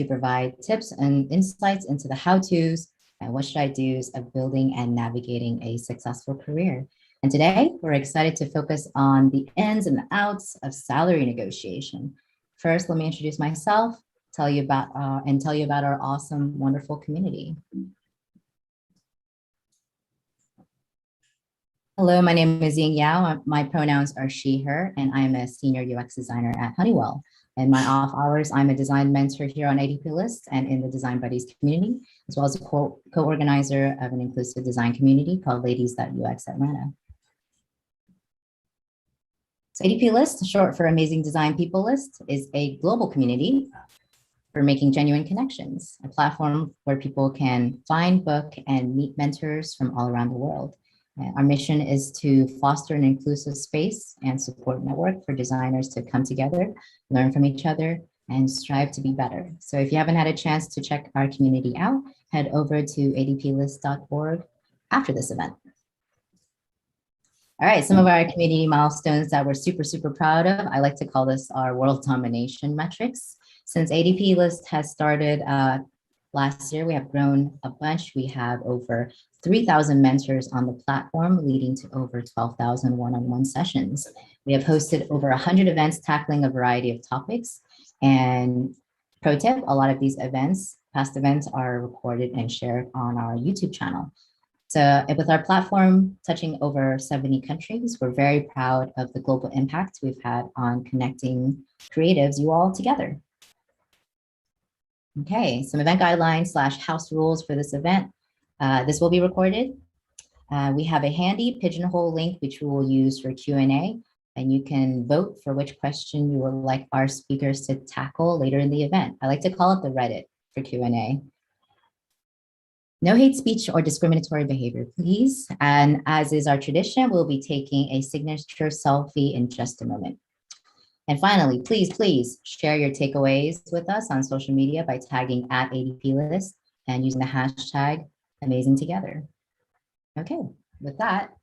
to provide tips and insights into the how-tos and what should I do's of building and navigating a successful career. And today we're excited to focus on the ins and outs of salary negotiation. First, let me introduce myself, tell you about our awesome, wonderful community. Hello, my name is Ying Yao. My pronouns are she, her, and I'm a senior UX designer at Honeywell. In my off hours, I'm a design mentor here on ADPList and in the Design Buddies community, as well as a co-organizer of an inclusive design community called Ladies.UX Atlanta. So ADPList, short for Amazing Design People List, is a global community for making genuine connections, a platform where people can find, book, and meet mentors from all around the world. Our mission is to foster an inclusive space and support network for designers to come together, learn from each other, and strive to be better. So if you haven't had a chance to check our community out, head over to adplist.org after this event. All right, some of our community milestones that we're super, super proud of. I like to call this our world domination metrics. Since ADPList has started last year, we have grown a bunch. We have over 3,000 mentors on the platform, leading to over 12,000 one-on-one sessions. We have hosted over 100 events tackling a variety of topics. And pro tip, a lot of these events, past events, are recorded and shared on our YouTube channel. So with our platform touching over 70 countries, we're very proud of the global impact we've had on connecting creatives, you all together. Okay, some event guidelines / house rules for this event. This will be recorded. We have a handy Pigeonhole link, which we will use for Q&A, and you can vote for which question you would like our speakers to tackle later in the event. I like to call it the Reddit for Q&A. No hate speech or discriminatory behavior, please. And as is our tradition, we'll be taking a signature selfie in just a moment. And finally, please share your takeaways with us on social media by tagging @ADPList and using the hashtag #AmazingTogether. Okay, with that,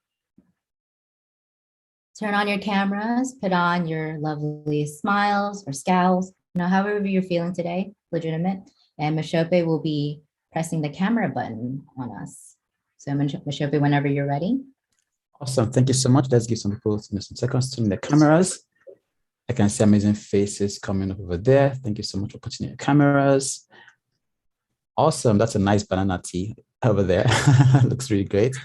turn on your cameras, put on your lovely smiles or scowls, however you're feeling today, legitimate. And Mashope will be pressing the camera button on us. So Mashope, whenever you're ready. Awesome, thank you so much. Let's give some people some seconds to turn the cameras. I can see amazing faces coming up over there. Thank you so much for putting in your cameras. Awesome, that's a nice banana tea over there. Looks really great.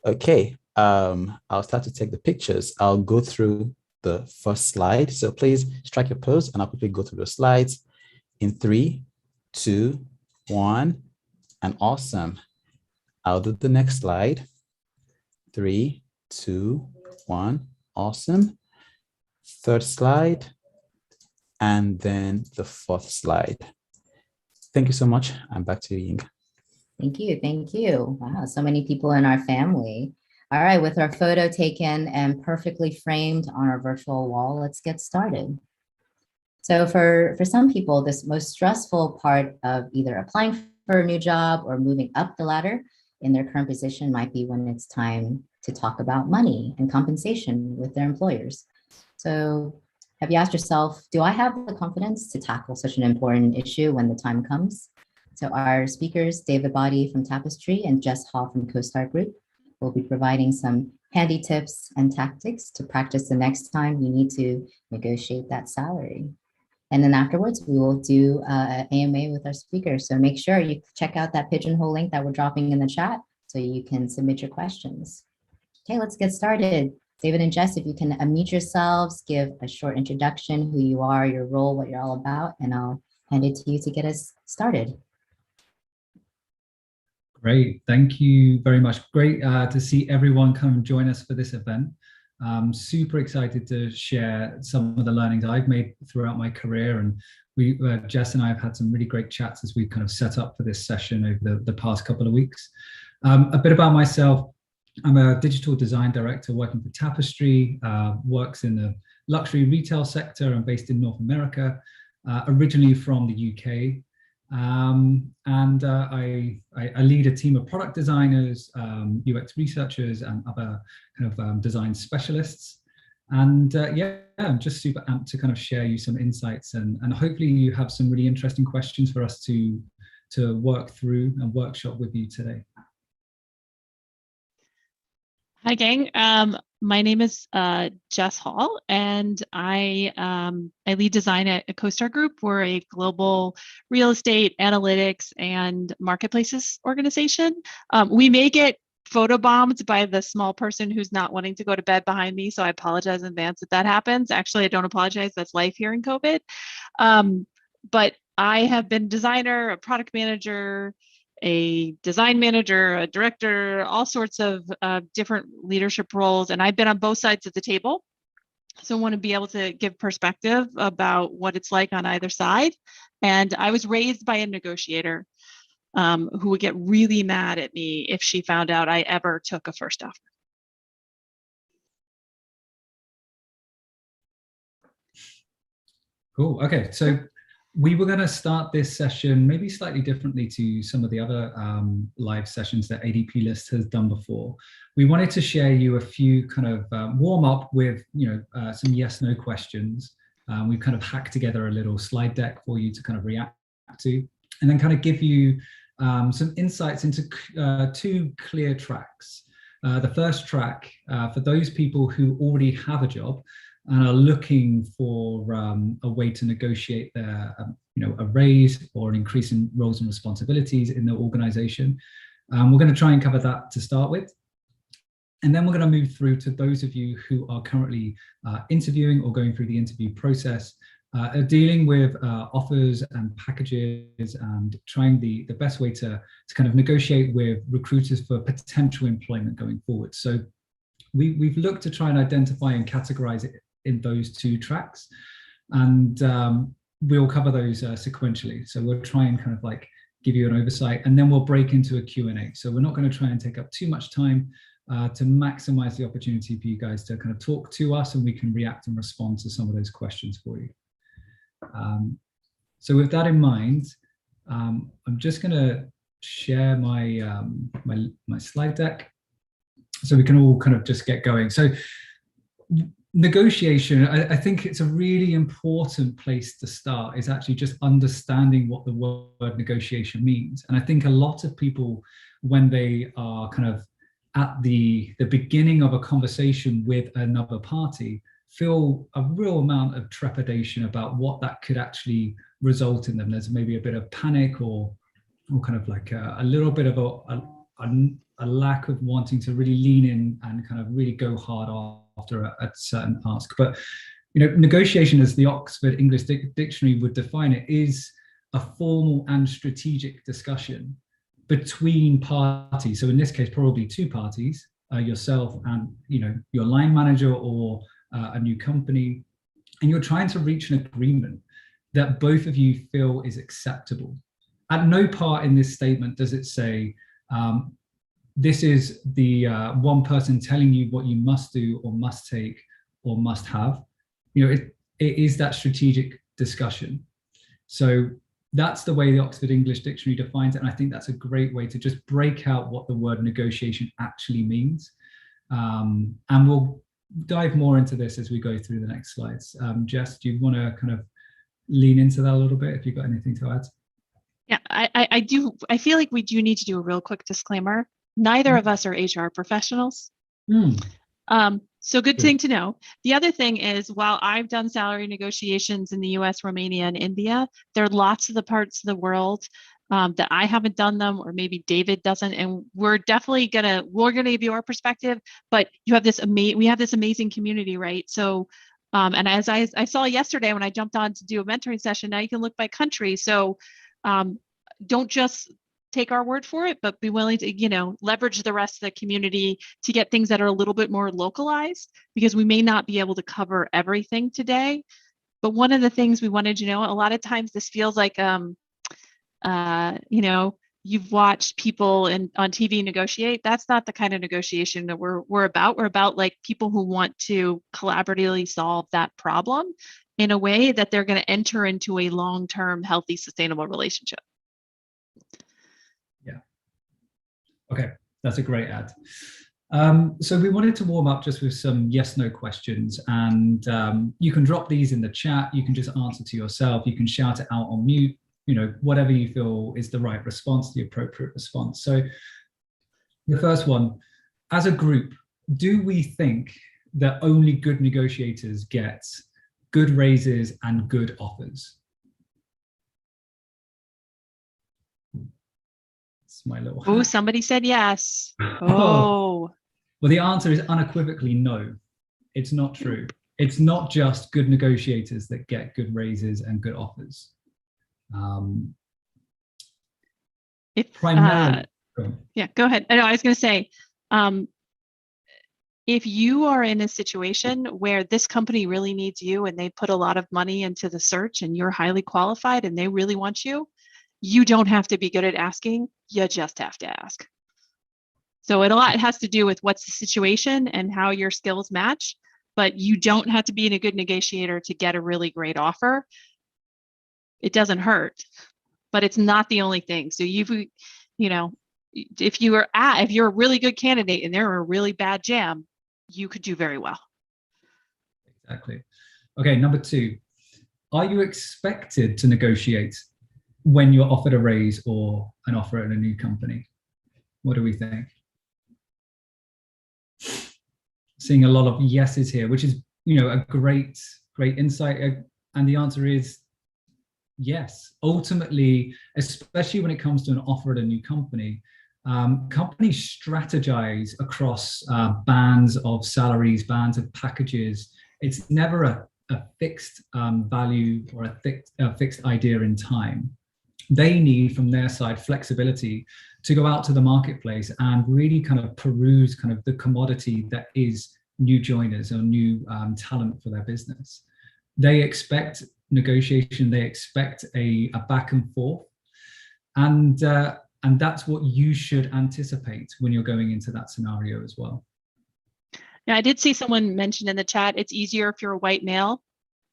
Okay, I'll start to take the pictures. I'll go through the first slide. So please strike your pose and I'll quickly go through the slides in 3, 2, 1, and awesome. I'll do the next slide. 3, 2, 1, awesome. Third slide, and then the fourth slide. Thank you so much. I'm back to you, Ying. Thank you, thank you. Wow, so many people in our family. All right, with our photo taken and perfectly framed on our virtual wall, let's get started. So for some people, this most stressful part of either applying for a new job or moving up the ladder in their current position might be when it's time to talk about money and compensation with their employers. So have you asked yourself, do I have the confidence to tackle such an important issue when the time comes? So our speakers, David Boddy from Tapestry and Jess Hall from CoStar Group, will be providing some handy tips and tactics to practice the next time you need to negotiate that salary. And then afterwards, we will do an AMA with our speakers. So make sure you check out that Pigeonhole link that we're dropping in the chat so you can submit your questions. Okay, let's get started. David and Jess, if you can unmute yourselves, give a short introduction, who you are, your role, what you're all about, and I'll hand it to you to get us started. Great, thank you very much. Great to see everyone come and join us for this event. I'm super excited to share some of the learnings I've made throughout my career, and Jess and I have had some really great chats as we kind of set up for this session over the past couple of weeks. A bit about myself. I'm a digital design director working for Tapestry, works in the luxury retail sector. I'm based in North America, originally from the UK. I lead a team of product designers, UX researchers, and other kind of design specialists. And yeah, I'm just super amped to kind of share you some insights, and hopefully you have some really interesting questions for us to work through and workshop with you today. Hi, gang. My name is Jess Hall, and I lead design at a CoStar Group. We're a global real estate analytics and marketplaces organization. We may get photobombed by the small person who's not wanting to go to bed behind me, so I apologize in advance if that happens. Actually, I don't apologize. That's life here in COVID. But I have been designer, a product manager, a design manager, a director, all sorts of different leadership roles. And I've been on both sides of the table. So I want to be able to give perspective about what it's like on either side. And I was raised by a negotiator who would get really mad at me if she found out I ever took a first offer. Cool. Okay. So we were going to start this session maybe slightly differently to some of the other live sessions that ADPList has done before. We wanted to share you a few kind of warm up with, some yes, no questions. We've kind of hacked together a little slide deck for you to kind of react to, and then kind of give you some insights into two clear tracks. The first track, for those people who already have a job and are looking for a way to negotiate their, a raise or an increase in roles and responsibilities in their organization. We're going to try and cover that to start with. And then we're going to move through to those of you who are currently interviewing or going through the interview process, dealing with offers and packages and trying the best way to kind of negotiate with recruiters for potential employment going forward. So we've looked to try and identify and categorize it in those two tracks, and we'll cover those sequentially. So we'll try and kind of like give you an oversight, and then we'll break into a Q&A. So we're not going to try and take up too much time to maximize the opportunity for you guys to kind of talk to us, and we can react and respond to some of those questions for you. So with that in mind, I'm just going to share my my slide deck so we can all kind of just get going. So negotiation, I think it's a really important place to start, is actually just understanding what the word negotiation means. And I think a lot of people, when they are kind of at the beginning of a conversation with another party, feel a real amount of trepidation about what that could actually result in them. There's maybe a bit of panic or kind of like a little bit of a lack of wanting to really lean in and kind of really go hard after a certain ask. But negotiation, as the Oxford English Dictionary would define it, is a formal and strategic discussion between parties. So in this case, probably two parties, yourself and your line manager or a new company, and you're trying to reach an agreement that both of you feel is acceptable. At no part in this statement does it say, this is the one person telling you what you must do or must take or must have. It is that strategic discussion. So that's the way the Oxford English Dictionary defines it. And I think that's a great way to just break out what the word negotiation actually means. And we'll dive more into this as we go through the next slides. Jess, do you want to kind of lean into that a little bit if you've got anything to add? Yeah, I do. I feel like we do need to do a real quick disclaimer. Neither of us are HR professionals. So good thing to know. The other thing is, while I've done salary negotiations in the US, Romania, and India, there are lots of the parts of the world that I haven't done them, or maybe David doesn't. And we're definitely we're gonna give you our perspective, but you have we have this amazing community, right? So, and as I saw yesterday when I jumped on to do a mentoring session, now you can look by country. So don't just take our word for it, but be willing to, leverage the rest of the community to get things that are a little bit more localized, because we may not be able to cover everything today. But one of the things we wanted to know, a lot of times this feels like, you've watched people on TV negotiate. That's not the kind of negotiation that we're about. We're about like people who want to collaboratively solve that problem in a way that they're going to enter into a long-term, healthy, sustainable relationship. Yeah. Okay, that's a great ad. So we wanted to warm up just with some yes/no questions, and you can drop these in the chat. You can just answer to yourself. You can shout it out on mute. Whatever you feel is the right response, the appropriate response. So the first one, as a group, do we think that only good negotiators get good raises and good offers? It's my little. Oh, somebody said yes. Oh. Well, the answer is unequivocally no. It's not true. It's not just good negotiators that get good raises and good offers. Primarily, yeah, go ahead. I was going to say, if you are in a situation where this company really needs you and they put a lot of money into the search and you're highly qualified and they really want you, you don't have to be good at asking. You just have to ask. So a lot has to do with what's the situation and how your skills match, but you don't have to be a good negotiator to get a really great offer. It doesn't hurt, but it's not the only thing. So if you're a really good candidate and they're a really bad jam, you could do very well. Exactly. Okay, number 2, are you expected to negotiate when you're offered a raise or an offer at a new company? What do we think? Seeing a lot of yeses here, which is a great insight, and the answer is yes. Ultimately, especially when it comes to an offer at a new company, companies strategize across bands of salaries, bands of packages. It's never a fixed value or a fixed idea in time. They need, from their side, flexibility to go out to the marketplace and really kind of peruse kind of the commodity that is new joiners or new talent for their business. They expect negotiation, they expect a back and forth, and that's what you should anticipate when you're going into that scenario as well. Now, I did see someone mention in the chat, it's easier if you're a white male.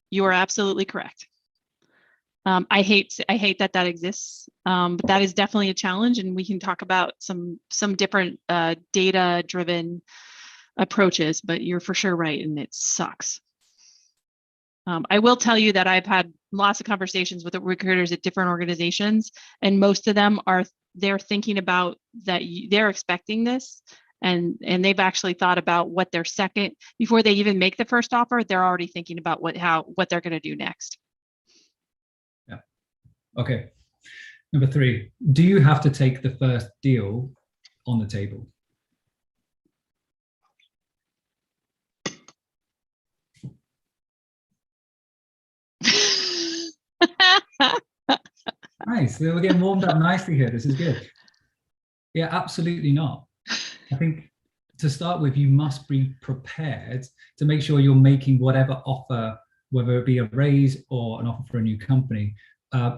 You are absolutely correct. I hate that exists, but that is definitely a challenge, and we can talk about some different data-driven approaches, but you're for sure right, and it sucks. I will tell you that I've had lots of conversations with recruiters at different organizations, and most of them they're thinking about that they're expecting this, and they've actually thought about what their second, before they even make the first offer, they're already thinking about what they're going to do next. Yeah. Okay. Number 3, do you have to take the first deal on the table? Nice. We're getting warmed up nicely here. This is good. Yeah, absolutely not. I think to start with, you must be prepared to make sure you're making whatever offer, whether it be a raise or an offer for a new company,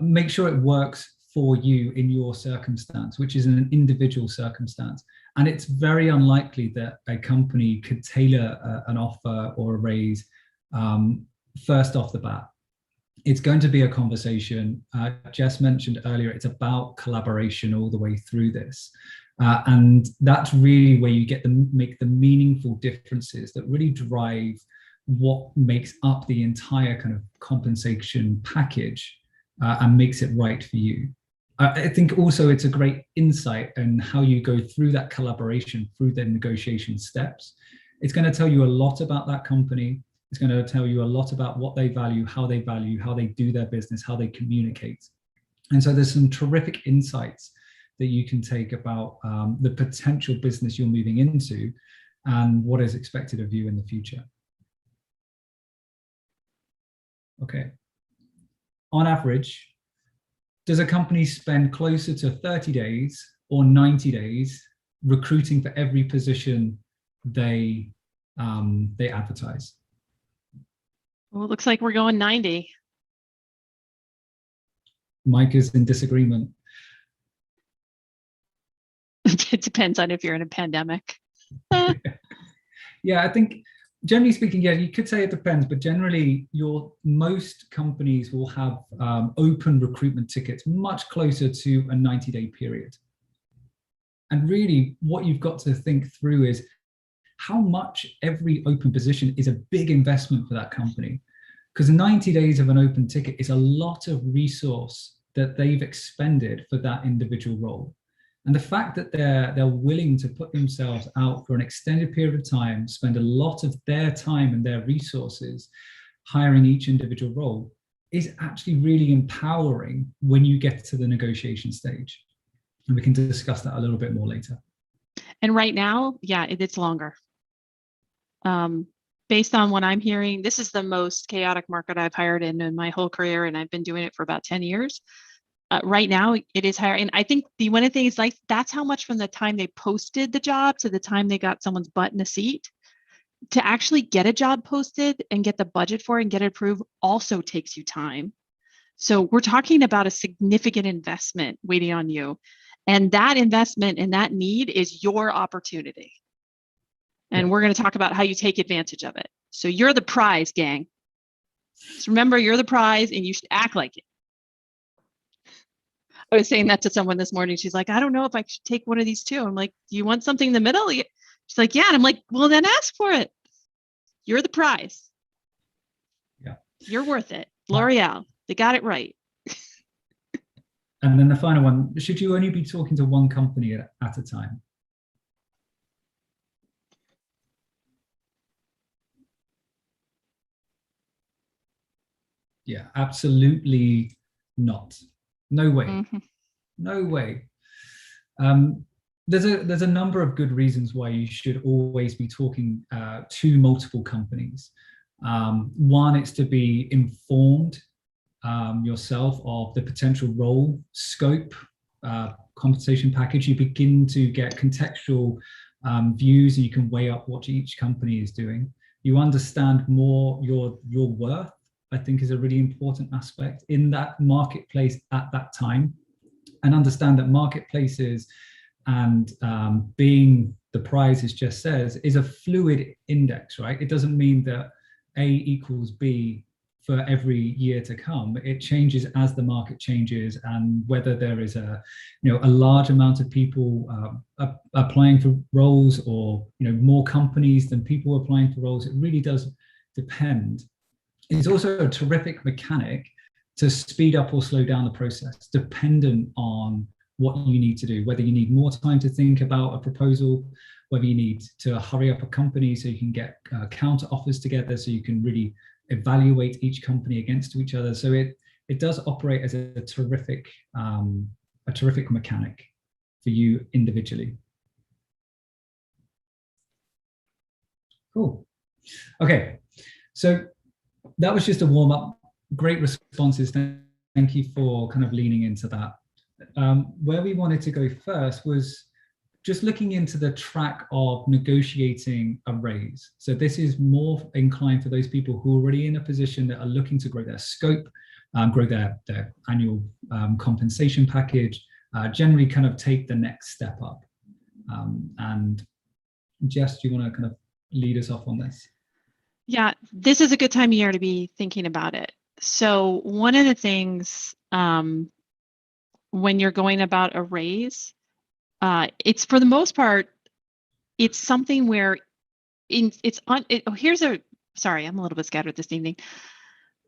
make sure it works for you in your circumstance, which is an individual circumstance. And it's very unlikely that a company could tailor an offer or a raise first off the bat. It's going to be a conversation. Jess mentioned earlier, it's about collaboration all the way through this. And that's really where you get to make the meaningful differences that really drive what makes up the entire kind of compensation package and makes it right for you. I think also it's a great insight in how you go through that collaboration, through the negotiation steps. It's going to tell you a lot about that company. It's going to tell you a lot about what they value, how they do their business, how they communicate. And so there's some terrific insights that you can take about the potential business you're moving into and what is expected of you in the future. Okay. On average, does a company spend closer to 30 days or 90 days recruiting for every position they advertise? Well, it looks like we're going 90. Mike is in disagreement. It depends on if you're in a pandemic. Yeah, I think generally speaking, yeah, you could say it depends, but generally most companies will have open recruitment tickets much closer to a 90-day period. And really what you've got to think through is how much every open position is a big investment for that company. Because 90 days of an open ticket is a lot of resource that they've expended for that individual role. And the fact that they're willing to put themselves out for an extended period of time, spend a lot of their time and their resources hiring each individual role, is actually really empowering when you get to the negotiation stage. And we can discuss that a little bit more later. And right now, yeah, it's longer. Based on what I'm hearing, this is the most chaotic market I've hired in my whole career, and I've been doing it for about 10 years. Right now, it is higher. And I think one of the things, like, that's how much from the time they posted the job to the time they got someone's butt in a seat. To actually get a job posted and get the budget for it and get it approved also takes you time. So we're talking about a significant investment waiting on you. And that investment and that need is your opportunity. And we're going to talk about how you take advantage of it. So you're the prize, gang. Just remember, you're the prize and you should act like it. I was saying that to someone this morning. She's like, I don't know if I should take one of these two. I'm like, do you want something in the middle? She's like, yeah. And I'm like, well, then ask for it. You're the prize. Yeah. You're worth it. L'Oreal, they got it right. And then the final one, should you only be talking to one company at a time? Yeah, absolutely not. No way. Mm-hmm. No way. There's a number of good reasons why you should always be talking to multiple companies. One, it's to be informed yourself of the potential role, scope, compensation package. You begin to get contextual views, and you can weigh up what each company is doing. You understand more your worth, I think, is a really important aspect in that marketplace at that time, and understand that marketplaces and being the prize, as Jess says, is a fluid index, right? It doesn't mean that A equals B for every year to come. It changes as the market changes, and whether there is a large amount of people applying for roles, or more companies than people applying for roles, it really does depend. It's also a terrific mechanic to speed up or slow down the process, dependent on what you need to do, whether you need more time to think about a proposal, whether you need to hurry up a company so you can get counter offers together, so you can really evaluate each company against each other. So it does operate as a terrific mechanic for you individually. Cool. Okay, so that was just a warm up. Great responses. Thank you for kind of leaning into that. Where we wanted to go first was just looking into the track of negotiating a raise. So this is more inclined for those people who are already in a position that are looking to grow their scope, grow their annual compensation package, generally kind of take the next step up. And Jess, do you want to kind of lead us off on this? Yeah, this is a good time of year to be thinking about it. So one of the things when you're going about a raise, it's, for the most part, it's something where sorry, I'm a little bit scattered this evening.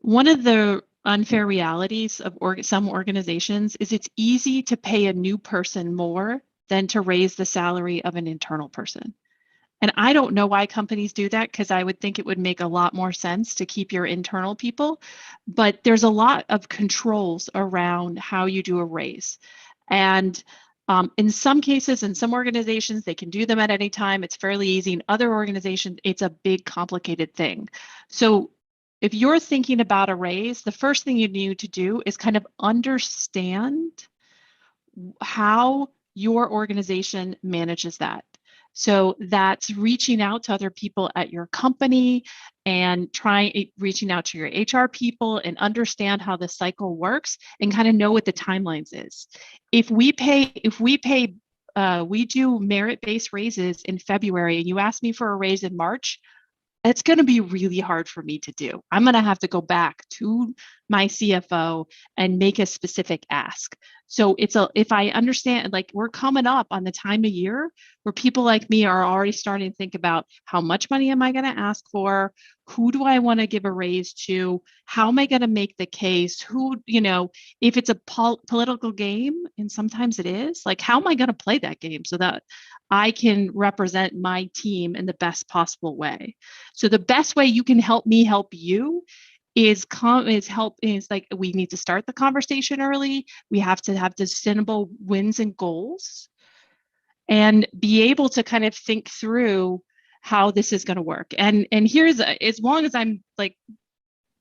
One of the unfair realities of some organizations is it's easy to pay a new person more than to raise the salary of an internal person. And I don't know why companies do that, because I would think it would make a lot more sense to keep your internal people. But there's a lot of controls around how you do a raise. And in some cases, in some organizations, they can do them at any time. It's fairly easy. In other organizations, it's a big, complicated thing. So if you're thinking about a raise, the first thing you need to do is kind of understand how your organization manages that. So that's reaching out to other people at your company and reaching out to your HR people and understand how the cycle works and kind of know what the timelines is. We do merit-based raises in February, and you ask me for a raise in March, it's going to be really hard for me to do. I'm going to have to go back to my CFO and make a specific ask. So if I understand, like we're coming up on the time of year where people like me are already starting to think about how much money am I going to ask for? Who do I want to give a raise to? How am I going to make the case? Who, if it's a political game, and sometimes it is, like, how am I going to play that game so that I can represent my team in the best possible way? So the best way you can help me help you is like, we need to start the conversation early. We have to have sustainable wins and goals and be able to kind of think through how this is going to work. And here's, as long as I'm like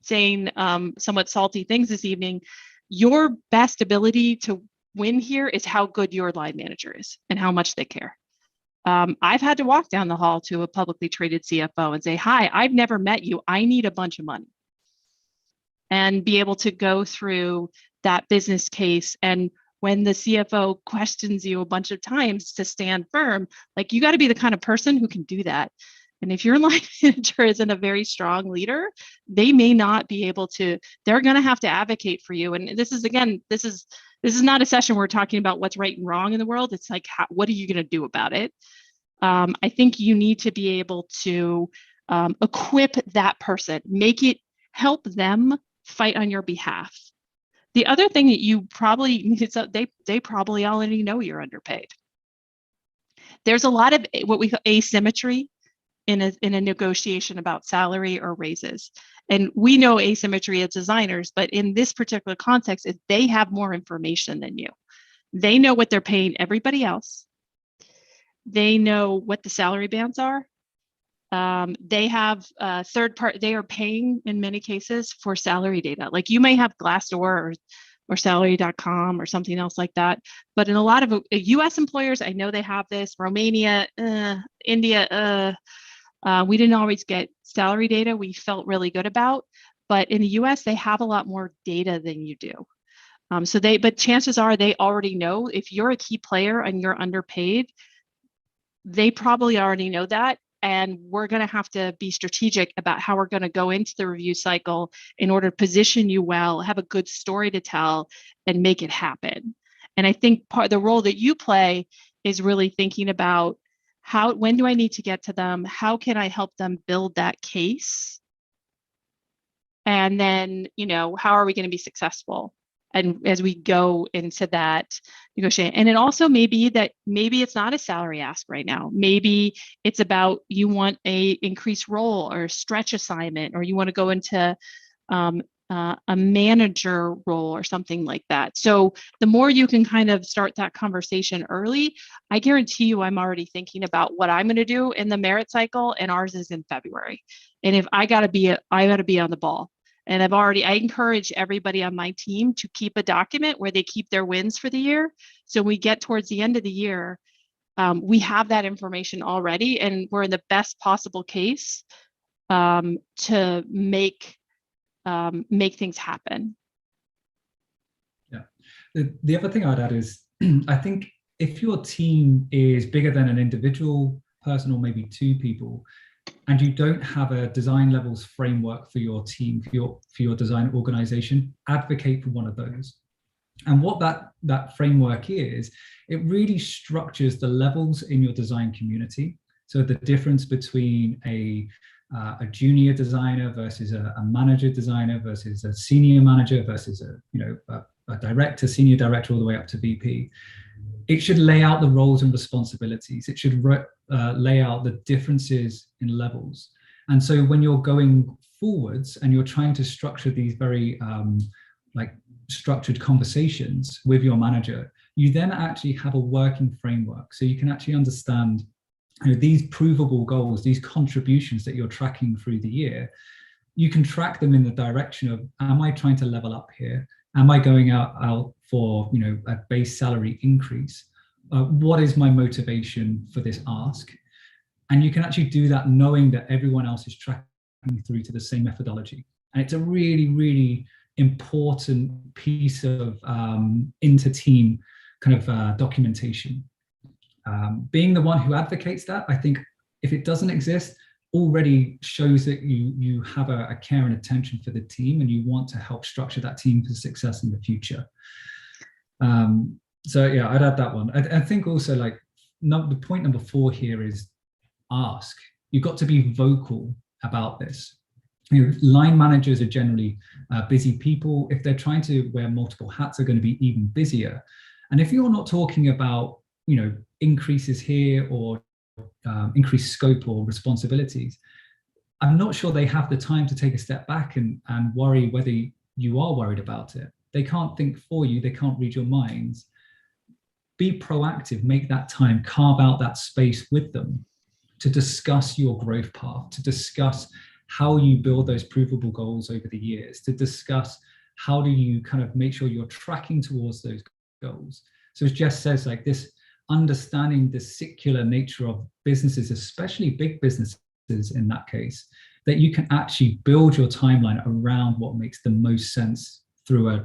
saying somewhat salty things this evening, your best ability to win here is how good your line manager is and how much they care. I've had to walk down the hall to a publicly traded CFO and say, hi, I've never met you. I need a bunch of money. And be able to go through that business case. And when the CFO questions you a bunch of times to stand firm, like, you got to be the kind of person who can do that. And if your line manager isn't a very strong leader, they may not be able to, they're going to have to advocate for you. And this is not a session where we're talking about what's right and wrong in the world. It's like, what are you going to do about it? I think you need to be able to equip that person, help them fight on your behalf. The other thing that you probably need to, they probably already know you're underpaid. There's a lot of what we call asymmetry in a negotiation about salary or raises. And we know asymmetry as designers, but in this particular context, is they have more information than you. They know what they're paying everybody else. They know what the salary bands are. They have they are paying in many cases for salary data. Like, you may have Glassdoor or salary.com or something else like that. But in a lot of US employers, I know they have this. Romania, India, we didn't always get salary data we felt really good about. But in the US, they have a lot more data than you do. But chances are they already know if you're a key player and you're underpaid, they probably already know that. And we're going to have to be strategic about how we're going to go into the review cycle in order to position you well, have a good story to tell, and make it happen. And I think part of the role that you play is really thinking about when do I need to get to them? How can I help them build that case? And then, how are we going to be successful? And as we go into that negotiation, and it also may be that maybe it's not a salary ask right now. Maybe it's about you want a increased role or stretch assignment, or you want to go into a manager role or something like that. So the more you can kind of start that conversation early, I guarantee you I'm already thinking about what I'm going to do in the merit cycle, and ours is in February. And if I got to be on the ball. And I encourage everybody on my team to keep a document where they keep their wins for the year. So when we get towards the end of the year, we have that information already, and we're in the best possible case to make things happen. Yeah. The other thing I'd add is, I think if your team is bigger than an individual person or maybe two people, and you don't have a design levels framework for your team, for your design organization, advocate for one of those. And what that framework is, it really structures the levels in your design community. So the difference between a junior designer versus a manager designer versus a senior manager versus a director, senior director, all the way up to VP. It should lay out the roles and responsibilities. It should lay out the differences in levels. And so when you're going forwards and you're trying to structure these very structured conversations with your manager, you then actually have a working framework. So you can actually understand these provable goals, these contributions that you're tracking through the year. You can track them in the direction of, am I trying to level up here? Am I going out for a base salary increase? What is my motivation for this ask? And you can actually do that knowing that everyone else is tracking through to the same methodology. And it's a really, really important piece of inter-team kind of documentation. Being the one who advocates that, I think if it doesn't exist, already shows that you have a care and attention for the team, and you want to help structure that team for success in the future. So yeah, I'd add that one. I think also like the point number 4 here is ask. You've got to be vocal about this. You know, line managers are generally busy people. If they're trying to wear multiple hats, they're going to be even busier. And if you're not talking about, you know, increases here or increased scope or responsibilities, I'm not sure they have the time to take a step back and worry whether you are worried about it. They can't think for you. They can't read your minds. Be proactive, make that time, carve out that space with them to discuss your growth path, to discuss how you build those provable goals over the years, to discuss how do you kind of make sure you're tracking towards those goals. So as Jess says, like this, understanding the secular nature of businesses, especially big businesses in that case, that you can actually build your timeline around what makes the most sense through a,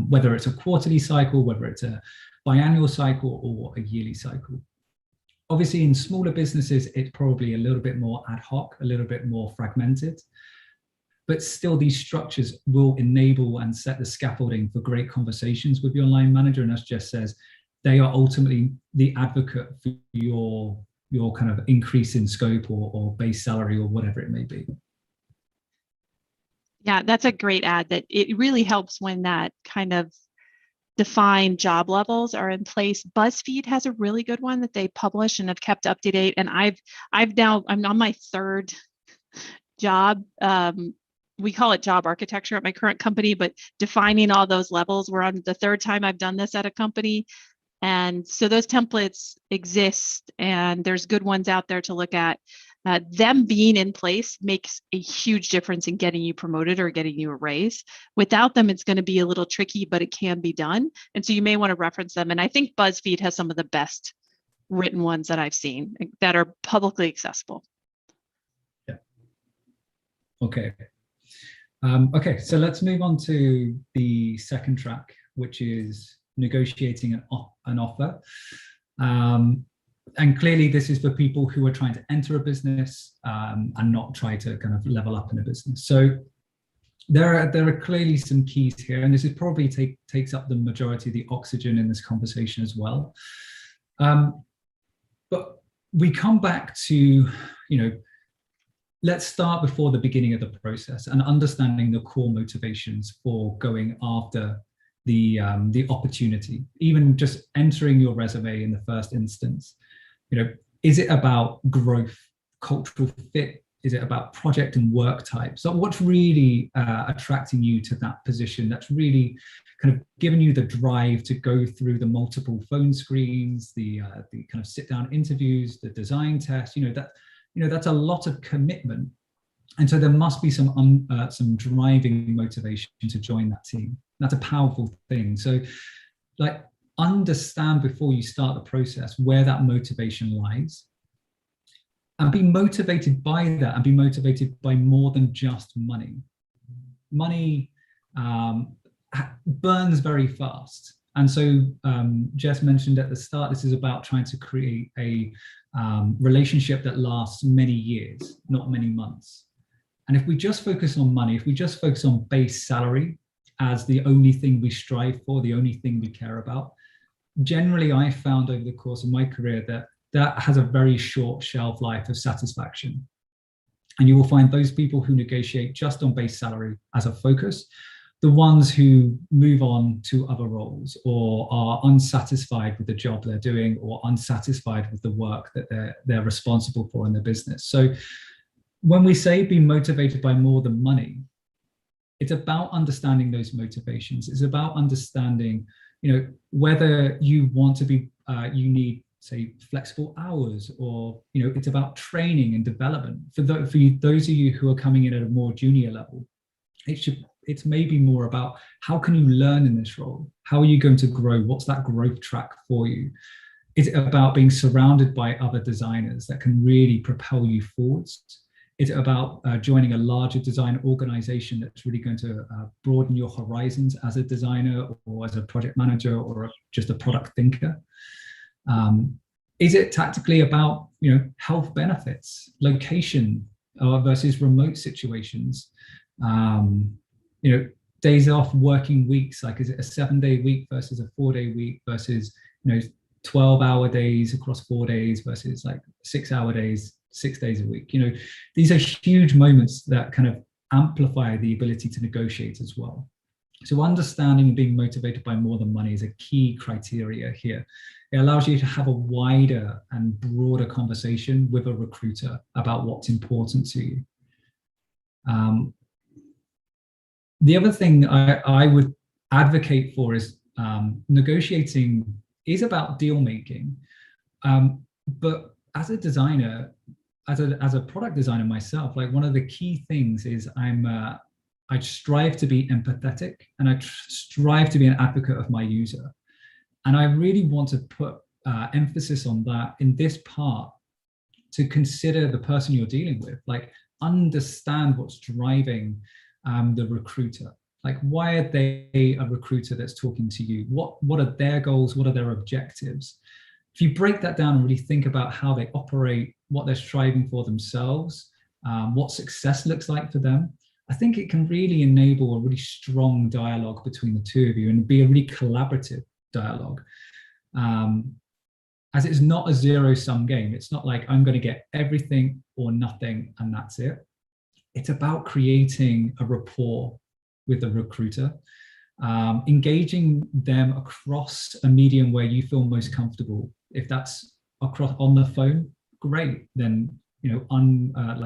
whether it's a quarterly cycle, whether it's a biannual cycle or a yearly cycle. Obviously, in smaller businesses, it's probably a little bit more ad hoc, a little bit more fragmented, but still these structures will enable and set the scaffolding for great conversations with your line manager. And as Jess says, they are ultimately the advocate for your kind of increase in scope or base salary or whatever it may be. Yeah, that's a great add. That it really helps when that kind of defined job levels are in place. BuzzFeed has a really good one that they publish and have kept up to date. And I'm on my 3rd job. We call it job architecture at my current company, but defining all those levels. We're on the 3rd time I've done this at a company. And so those templates exist and there's good ones out there to look at. Them being in place makes a huge difference in getting you promoted or getting you a raise. Without them, it's going to be a little tricky, but it can be done. And so you may want to reference them. And I think BuzzFeed has some of the best written ones that I've seen that are publicly accessible. Yeah. Okay. Okay, so let's move on to the second track, which is negotiating an offer. And clearly this is for people who are trying to enter a business and not try to kind of level up in a business. So there are clearly some keys here, and this is probably takes up the majority of the oxygen in this conversation as well. But we come back to, you know, let's start before the beginning of the process and understanding the core motivations for going after the opportunity, even just entering your resume in the first instance. You know, is it about growth, cultural fit? Is it about project and work type? So what's really attracting you to that position? That's really kind of giving you the drive to go through the multiple phone screens, the kind of sit down interviews, the design test. That's a lot of commitment, and so there must be some driving motivation to join that team. That's a powerful thing. So, like, understand before you start the process where that motivation lies, and be motivated by that, and be motivated by more than just money. Money burns very fast. And so Jess mentioned at the start, this is about trying to create a relationship that lasts many years, not many months. And if we just focus on money, if we just focus on base salary as the only thing we strive for, the only thing we care about, generally I found over the course of my career that has a very short shelf life of satisfaction. And you will find those people who negotiate just on base salary as a focus, the ones who move on to other roles or are unsatisfied with the job they're doing or unsatisfied with the work that they're responsible for in their business. So when we say be motivated by more than money, it's about understanding those motivations. It's about understanding, whether you want to be, you need, say, flexible hours, or, it's about training and development. For those of you who are coming in at a more junior level, it's maybe more about how can you learn in this role? How are you going to grow? What's that growth track for you? Is it about being surrounded by other designers that can really propel you forwards? Is it about joining a larger design organization that's really going to broaden your horizons as a designer or as a project manager or just a product thinker? Is it tactically about, health benefits, location versus remote situations? days off, working weeks, like is it a 7-day week versus a 4-day week versus 12-hour days across 4 days versus like 6-hour days 6 days a week. These are huge moments that kind of amplify the ability to negotiate as well. So understanding and being motivated by more than money is a key criteria here. It allows you to have a wider and broader conversation with a recruiter about what's important to you. The other thing I would advocate for is negotiating is about deal making. But as a designer, as a product designer myself, like one of the key things is I strive to be empathetic and I strive to be an advocate of my user. And I really want to put emphasis on that in this part, to consider the person you're dealing with, like understand what's driving the recruiter. Like, why are they a recruiter that's talking to you? What are their goals? What are their objectives? If you break that down and really think about how they operate, what they're striving for themselves, what success looks like for them, I think it can really enable a really strong dialogue between the two of you and be a really collaborative dialogue. As it's not a zero-sum game. It's not like I'm going to get everything or nothing and that's it. It's about creating a rapport with the recruiter, engaging them across a medium where you feel most comfortable. If that's across on the phone, great. Then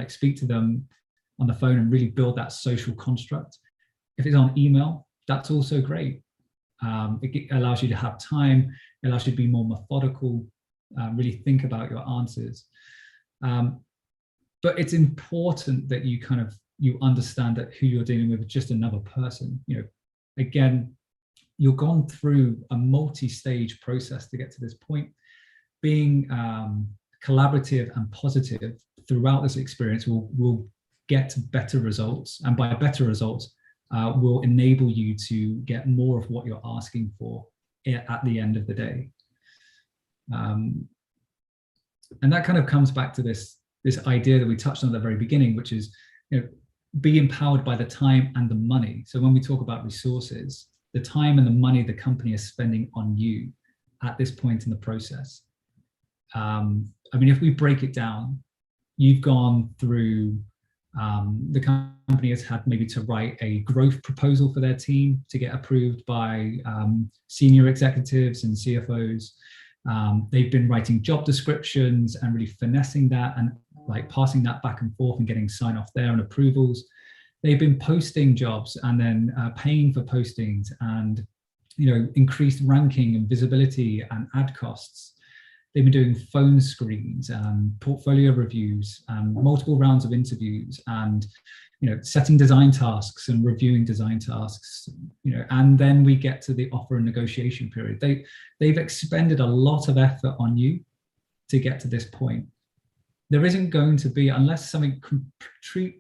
speak to them on the phone and really build that social construct. If it's on email, that's also great. It allows you to have time. It allows you to be more methodical, really think about your answers. But it's important that you understand that who you're dealing with is just another person. Again, you've gone through a multi-stage process to get to this point. Being collaborative and positive throughout this experience will get better results, and by better results will enable you to get more of what you're asking for at the end of the day. And that kind of comes back to this idea that we touched on at the very beginning, which is be empowered by the time and the money. So when we talk about resources, the time and the money the company is spending on you at this point in the process. If we break it down, you've gone through, the company has had maybe to write a growth proposal for their team to get approved by senior executives and CFOs. They've been writing job descriptions and really finessing that and like passing that back and forth and getting sign off there and approvals. They've been posting jobs and then paying for postings and increased ranking and visibility and ad costs. They've been doing phone screens and portfolio reviews and multiple rounds of interviews and setting design tasks and reviewing design tasks, and then we get to the offer and negotiation period. They've expended a lot of effort on you to get to this point. There isn't going to be, unless something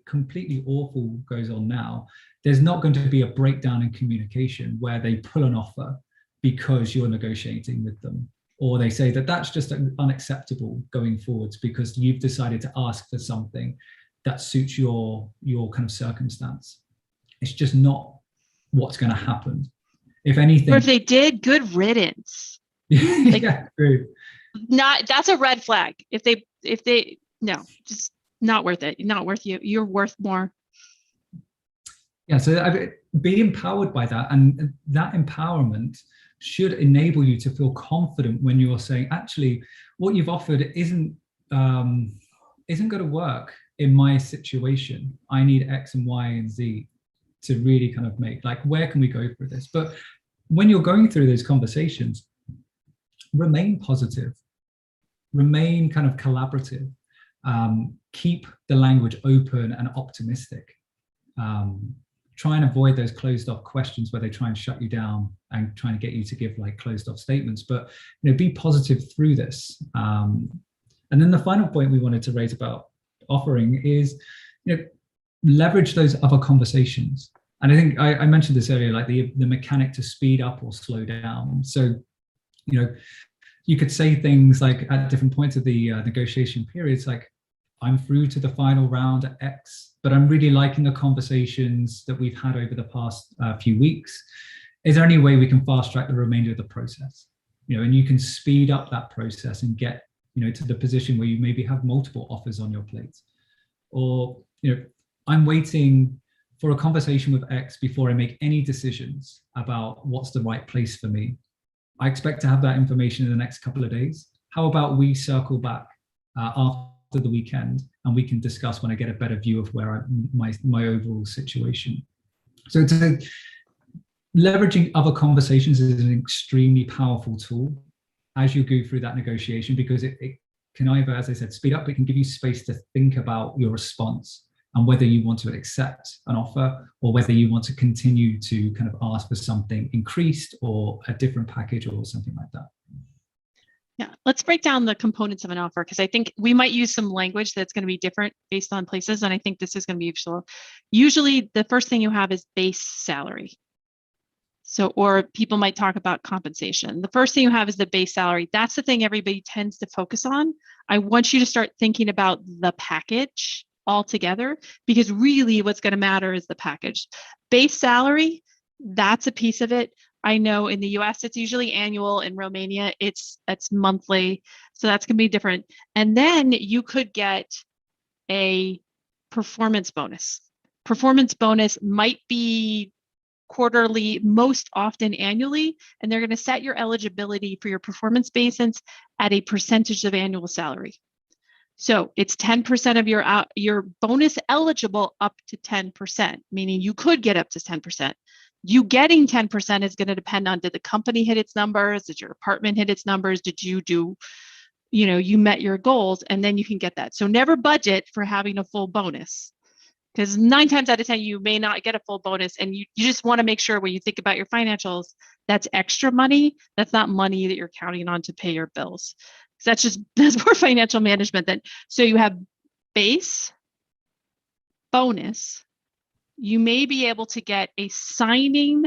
completely awful goes on now, there's not going to be a breakdown in communication where they pull an offer because you're negotiating with them, or they say that that's just unacceptable going forwards because you've decided to ask for something that suits your kind of circumstance. It's just not what's going to happen. If anything, or if they did, good riddance. Yeah, true. That's a red flag. If they no, just not worth it. Not worth you. You're worth more. Yeah, so be empowered by that, and that empowerment should enable you to feel confident when you're saying, actually, what you've offered isn't going to work in my situation. I need X and Y and Z to really kind of make, like, where can we go through this? But when you're going through those conversations, remain positive, remain kind of collaborative, keep the language open and optimistic. Try and avoid those closed off questions where they try and shut you down and trying to get you to give like closed off statements, but be positive through this. And then the final point we wanted to raise about offering is, leverage those other conversations. And I think I mentioned this earlier, like the mechanic to speed up or slow down. So, you could say things like at different points of the negotiation periods, like, I'm through to the final round at X, but I'm really liking the conversations that we've had over the past few weeks. Is there any way we can fast track the remainder of the process? And you can speed up that process and get, to the position where you maybe have multiple offers on your plate. Or, I'm waiting for a conversation with X before I make any decisions about what's the right place for me. I expect to have that information in the next couple of days. How about we circle back after the weekend and we can discuss when I get a better view of where my overall situation. So leveraging other conversations is an extremely powerful tool as you go through that negotiation, because it can either, as I said, speed up, but it can give you space to think about your response and whether you want to accept an offer or whether you want to continue to kind of ask for something increased or a different package or something like that. Yeah, let's break down the components of an offer, because I think we might use some language that's going to be different based on places, and I think this is going to be useful. Usually the first thing you have is base salary. So, or people might talk about compensation. The first thing you have is the base salary. That's the thing everybody tends to focus on. I want you to start thinking about the package altogether, because really what's going to matter is the package. Base salary, that's a piece of it. I know in the US, it's usually annual. In Romania, it's monthly. So that's going to be different. And then you could get a performance bonus. Performance bonus might be quarterly, most often annually, and they're going to set your eligibility for your performance basis at a percentage of annual salary. So it's 10% of your bonus eligible up to 10%, meaning you could get up to 10%. You getting 10% is going to depend on, did the company hit its numbers? Did your department hit its numbers? Did you do, you met your goals, and then you can get that. So never budget for having a full bonus, because 9 times out of 10, you may not get a full bonus. And you just want to make sure when you think about your financials, that's extra money. That's not money that you're counting on to pay your bills. That's more financial management than, so you have base, bonus. You may be able to get a signing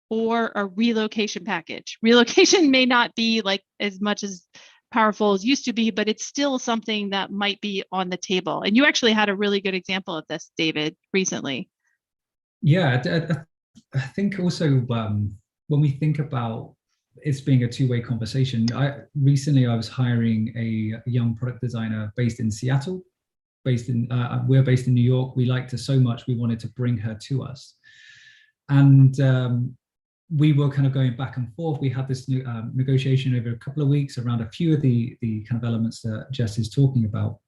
or a relocation package. Relocation may not be like as much as powerful as used to be, but it's still something that might be on the table. And you actually had a really good example of this, David, recently. Yeah, I think also when we think about it's being a two-way conversation, recently I was hiring a young product designer based in Seattle. We're based in New York. We liked her so much, we wanted to bring her to us. And we were kind of going back and forth. We had this negotiation over a couple of weeks around a few of the kind of elements that Jess is talking about.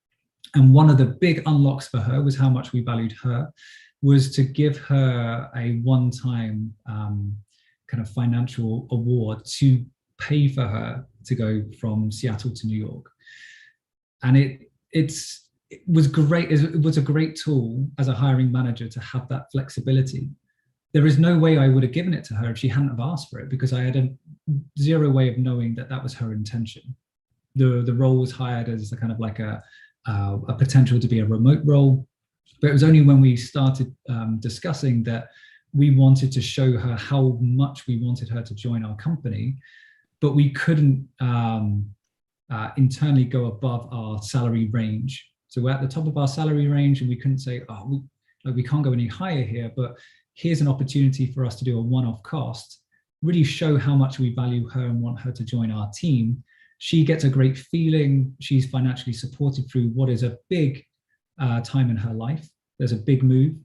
And one of the big unlocks for her was how much we valued her, was to give her a one-time kind of financial award to pay for her to go from Seattle to New York. And it was great. It was a great tool as a hiring manager to have that flexibility. There is no way I would have given it to her if she hadn't have asked for it, because I had a zero way of knowing that was her intention. The role was hired as a kind of like a potential to be a remote role, but it was only when we started discussing that we wanted to show her how much we wanted her to join our company, but we couldn't internally go above our salary range. So we're at the top of our salary range, and we couldn't say, we can't go any higher here, but here's an opportunity for us to do a one-off cost, really show how much we value her and want her to join our team. She gets a great feeling. She's financially supported through what is a big time in her life. There's a big move.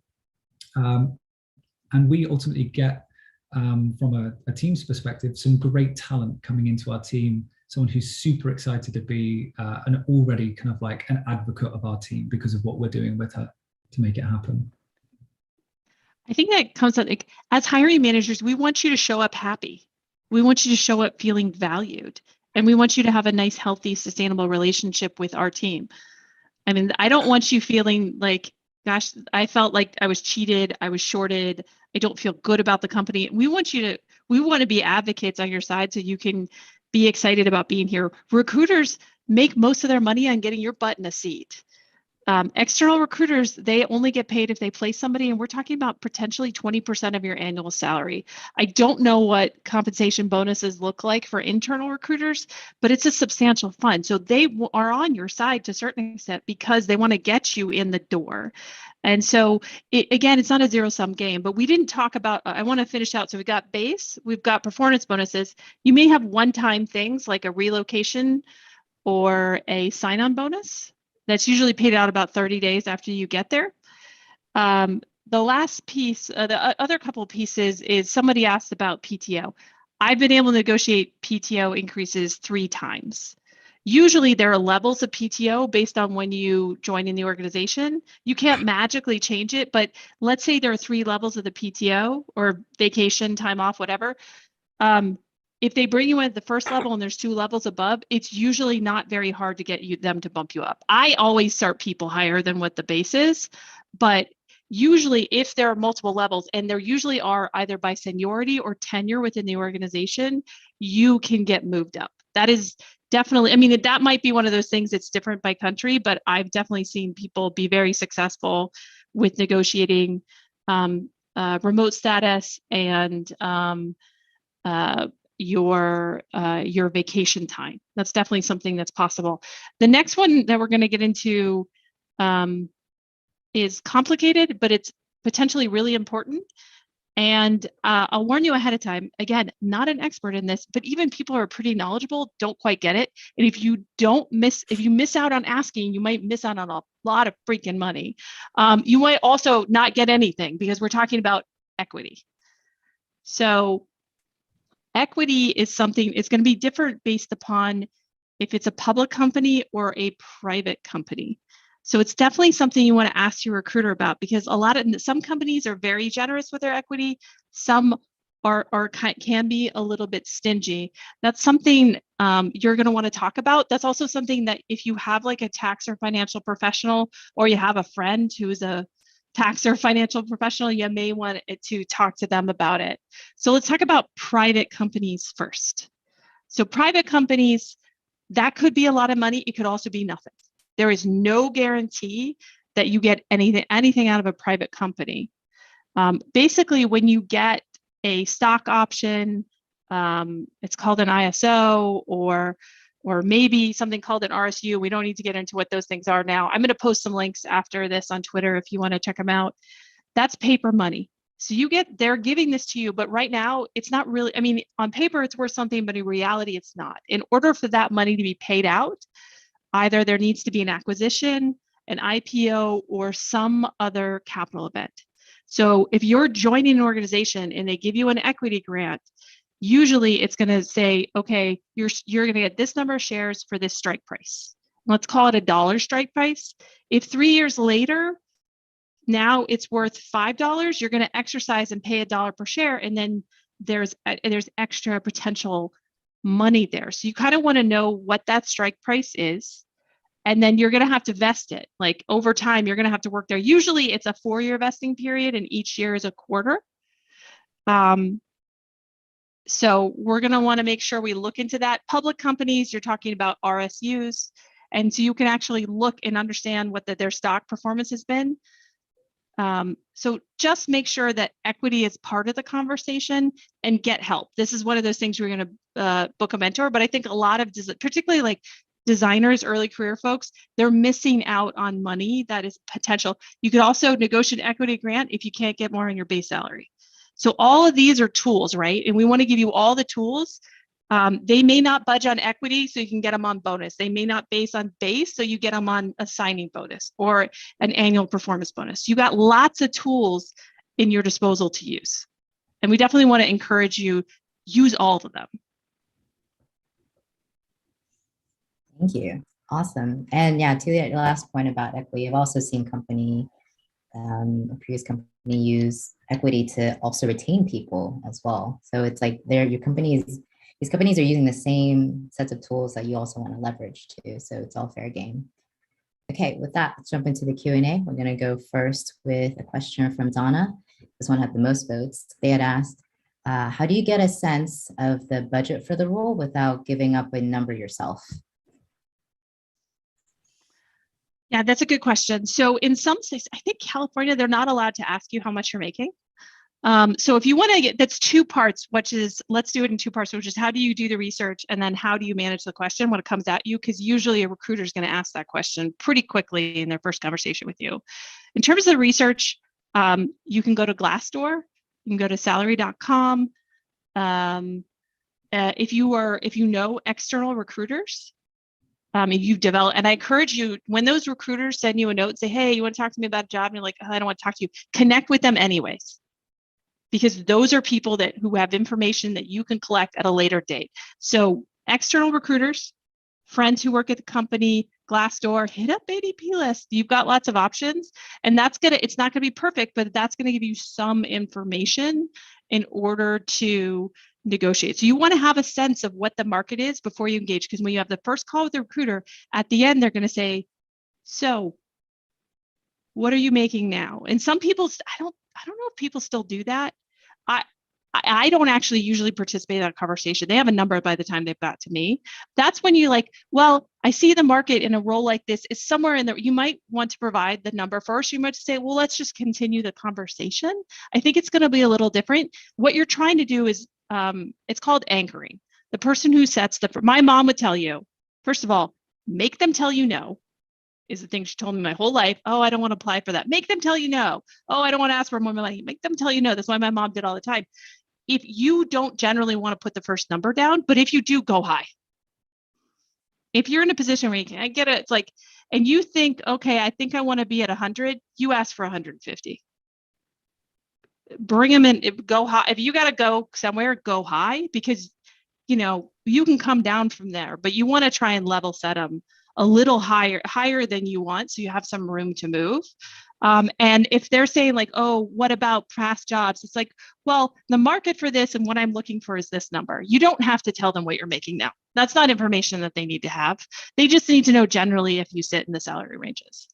And we ultimately get, from a team's perspective, some great talent coming into our team, someone who's super excited to be an already kind of like an advocate of our team because of what we're doing with her to make it happen. I think that comes out, like, as hiring managers, we want you to show up happy. We want you to show up feeling valued. And we want you to have a nice, healthy, sustainable relationship with our team. I mean, I don't want you feeling like, gosh, I felt like I was cheated, I was shorted, I don't feel good about the company. We want to be advocates on your side so you can be excited about being here. Recruiters make most of their money on getting your butt in a seat. External recruiters, they only get paid if they place somebody, and we're talking about potentially 20% of your annual salary. I don't know what compensation bonuses look like for internal recruiters, but it's a substantial fund. So they are on your side to a certain extent because they want to get you in the door. And so, again, it's not a zero-sum game, but we didn't talk about, I want to finish out. So we've got base, we've got performance bonuses. You may have one-time things like a relocation or a sign-on bonus. That's usually paid out about 30 days after you get there. The last piece, the other couple of pieces is somebody asked about PTO. I've been able to negotiate PTO increases 3 times. Usually there are levels of PTO based on when you join in the organization. You can't magically change it, but let's say there are 3 levels of the PTO or vacation, time off, whatever. If they bring you in at the first level and there's 2 levels above, it's usually not very hard to get them to bump you up. I always start people higher than what the base is, but usually if there are multiple levels, and there usually are either by seniority or tenure within the organization, you can get moved up. That is definitely, I mean, that might be one of those things that's different by country, but I've definitely seen people be very successful with negotiating remote status and your vacation time. That's definitely something that's possible. The next one that we're going to get into is complicated, but it's potentially really important. And I'll warn you ahead of time, again, not an expert in this, but even people who are pretty knowledgeable don't quite get it. And if you miss out on asking, you might miss out on a lot of freaking money. You might also not get anything because we're talking about equity. So equity is something, it's going to be different based upon if it's a public company or a private company. So it's definitely something you want to ask your recruiter about, because some companies are very generous with their equity. Some can be a little bit stingy. That's something you're going to want to talk about. That's also something that if you have like a tax or financial professional, or you have a friend who is a tax or financial professional, you may want to talk to them about it. So let's talk about private companies first. So private companies, that could be a lot of money. It could also be nothing. There is no guarantee that you get anything out of a private company. Basically, when you get a stock option, it's called an ISO, or maybe something called an RSU. We don't need to get into what those things are now. I'm going to post some links after this on Twitter if you want to check them out. That's paper money. So they're giving this to you, but right now it's not really, I mean, on paper it's worth something, but in reality it's not. In order for that money to be paid out, either there needs to be an acquisition, an IPO, or some other capital event. So if you're joining an organization and they give you an equity grant, usually it's going to say, okay, you're going to get this number of shares for this strike price. Let's call it $1 strike price. If 3 years later, now it's worth $5, you're going to exercise and pay $1 per share, and then there's extra potential money there. So you kind of want to know what that strike price is. And then you're going to have to vest it. Like over time, you're going to have to work there. Usually it's a 4-year vesting period, and each year is a quarter. So we're going to want to make sure we look into that. Public companies, you're talking about RSUs. And so you can actually look and understand what their stock performance has been. So just make sure that equity is part of the conversation, and get help. This is one of those things we're going to book a mentor, but I think a lot of, particularly like designers, early career folks, they're missing out on money that is potential. You could also negotiate an equity grant if you can't get more on your base salary. So all of these are tools, right? And we want to give you all the tools. They may not budge on equity, so you can get them on bonus. They may not base on base, so you get them on a signing bonus or an annual performance bonus. You got lots of tools in your disposal to use. And we definitely want to encourage you, use all of them. Thank you. Awesome. And yeah, to the last point about equity, I've also seen a previous company use equity to also retain people as well. So it's like these companies are using the same sets of tools that you also want to leverage too. So it's all fair game. Okay, with that, let's jump into the Q&A. We're going to go first with a question from Donna. This one had the most votes. They had asked, how do you get a sense of the budget for the role without giving up a number yourself? Yeah, that's a good question. So in some states, I think California, they're not allowed to ask you how much you're making. So if you want to get, that's two parts, which is, let's do it in two parts, which is how do you do the research and then how do you manage the question when it comes at you? Because usually a recruiter is going to ask that question pretty quickly in their first conversation with you. In terms of the research, you can go to Glassdoor, you can go to salary.com. If you know external recruiters, if you've developed, and I encourage you, when those recruiters send you a note, say, hey, you want to talk to me about a job? And you're like, oh, I don't want to talk to you. Connect with them anyways, because those are people who have information that you can collect at a later date. So external recruiters, friends who work at the company, Glassdoor, hit up ADPList. You've got lots of options, and it's not gonna be perfect, but that's gonna give you some information in order to negotiate. So you want to have a sense of what the market is before you engage, because when you have the first call with the recruiter, at the end, they're going to say, so what are you making now? And some people, I don't know if people still do that. I don't actually usually participate in that conversation. They have a number by the time they've got to me. That's when you're like, well, I see the market in a role like this is somewhere in there. You might want to provide the number first. You might say, well, let's just continue the conversation. I think it's going to be a little different. What you're trying to do is, it's called anchoring. The person who sets my mom would tell you, first of all, make them tell you no, is the thing she told me my whole life. Oh, I don't want to apply for that. Make them tell you no. Oh, I don't want to ask for more money. Make them tell you no. That's why my mom did all the time. If you don't generally want to put the first number down, but if you do, go high. If you're in a position where you can, I get it, it's like, and you think, okay, I think I want to be at 100, you ask for 150. Bring them in, go high. If you got to go somewhere, go high, because, you can come down from there, but you want to try and level set them a little higher than you want, so you have some room to move. And if they're saying like, oh, what about past jobs? It's like, well, the market for this and what I'm looking for is this number. You don't have to tell them what you're making now. That's not information that they need to have. They just need to know generally if you sit in the salary ranges.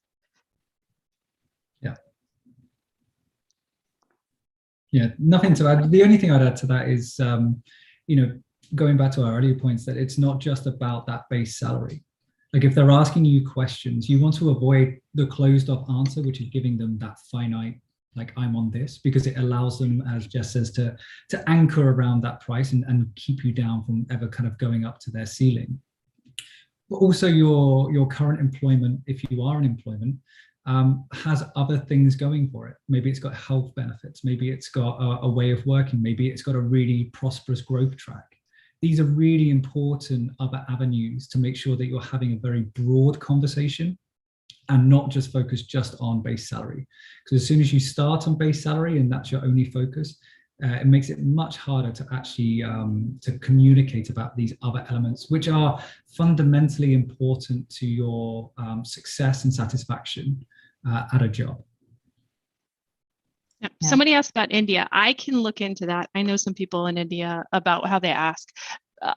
Yeah, nothing to add. The only thing I'd add to that is, going back to our earlier points, that it's not just about that base salary. Like if they're asking you questions, you want to avoid the closed off answer, which is giving them that finite, like I'm on this, because it allows them, as Jess says, to anchor around that price and keep you down from ever kind of going up to their ceiling. But also your current employment, if you are in employment, has other things going for it. Maybe it's got health benefits. Maybe it's got a way of working. Maybe it's got a really prosperous growth track. These are really important other avenues to make sure that you're having a very broad conversation and not just focus just on base salary. Because as soon as you start on base salary and that's your only focus, it makes it much harder to actually to communicate about these other elements, which are fundamentally important to your success and satisfaction at a job. Yeah. Somebody asked about India. I can look into that. I know some people in India about how they ask.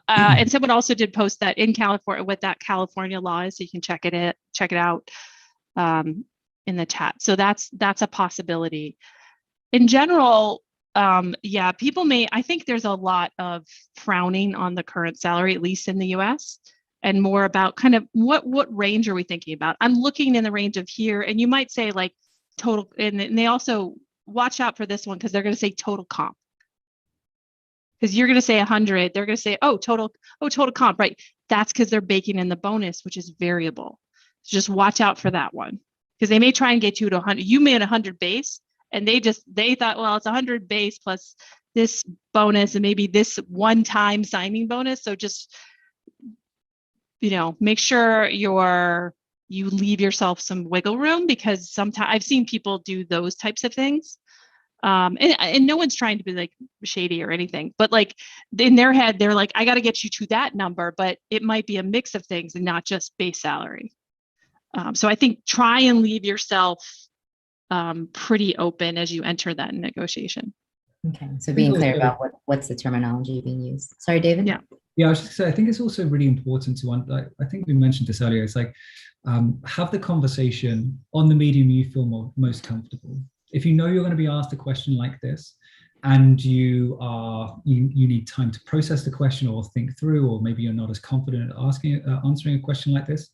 And someone also did post that in California, what that California law is, so you can check it out in the chat. So that's a possibility. In general, people I think there's a lot of frowning on the current salary, at least in the US, and more about kind of what range are we thinking about? I'm looking in the range of here, and you might say like total, and they also watch out for this one because they're going to say total comp. Because you're going to say 100, they're going to say, total comp, right? That's because they're baking in the bonus, which is variable. So just watch out for that one, because they may try and get you to 100. You made 100 base, and they thought, well, it's 100 base plus this bonus and maybe this one-time signing bonus. So just, make sure you leave yourself some wiggle room, because sometimes I've seen people do those types of things. And no one's trying to be like shady or anything, but like in their head, they're like, I got to get you to that number, but it might be a mix of things and not just base salary. So I think try and leave yourself pretty open as you enter that negotiation. Okay, so being clear about what's the terminology being used. Sorry, David? Yeah, I was just going to say, I think it's also really important to, I think we mentioned this earlier, it's like, have the conversation on the medium you feel most comfortable. If you know you're going to be asked a question like this, and you need time to process the question or think through, or maybe you're not as confident at answering a question like this,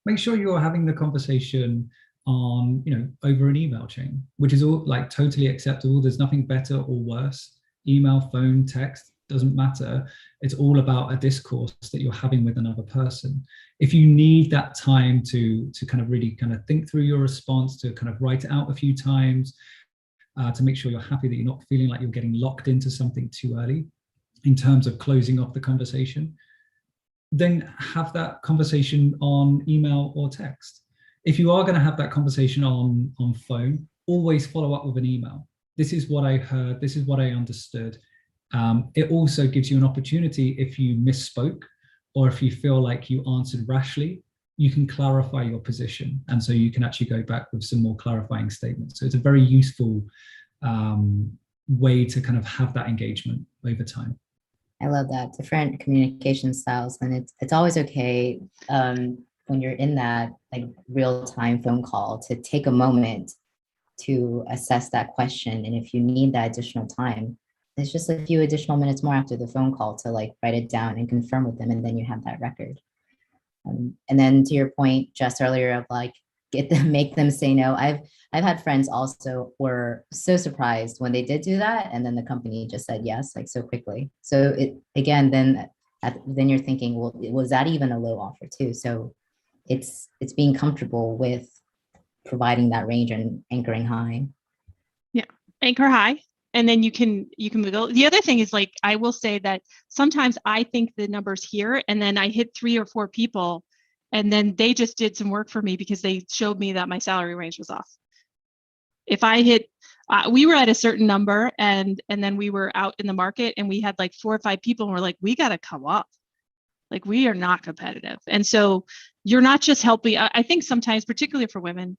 make sure you're having the conversation on, over an email chain, which is all like totally acceptable. There's nothing better or worse. Email, phone, text, doesn't matter. It's all about a discourse that you're having with another person. If you need that time to kind of really kind of think through your response, to kind of write it out a few times, to make sure you're happy that you're not feeling like you're getting locked into something too early in terms of closing off the conversation, then have that conversation on email or text. If you are going to have that conversation on phone, always follow up with an email. This is what I heard. This is what I understood. It also gives you an opportunity, if you misspoke or if you feel like you answered rashly, you can clarify your position. And so you can actually go back with some more clarifying statements. So it's a very useful way to kind of have that engagement over time. I love that. Different communication styles. And it's always okay when you're in that like real-time phone call to take a moment to assess that question. And if you need that additional time, it's just a few additional minutes more after the phone call to like write it down and confirm with them. And then you have that record. And then to your point, Jess, earlier of like, make them say no. I've had friends also were so surprised when they did do that. And then the company just said yes, like so quickly. So it, again, then you're thinking, well, was that even a low offer too? So it's being comfortable with providing that range and anchoring high. Yeah, anchor high. And then you can go. The other thing is, like, I will say that sometimes I think the number's here, and then I hit 3 or 4 people, and then they just did some work for me because they showed me that my salary range was off. If I hit, we were at a certain number, and then we were out in the market, and we had like 4 or 5 people, and we're like, we got to come up. Like, we are not competitive. And so you're not just helping. I think sometimes, particularly for women,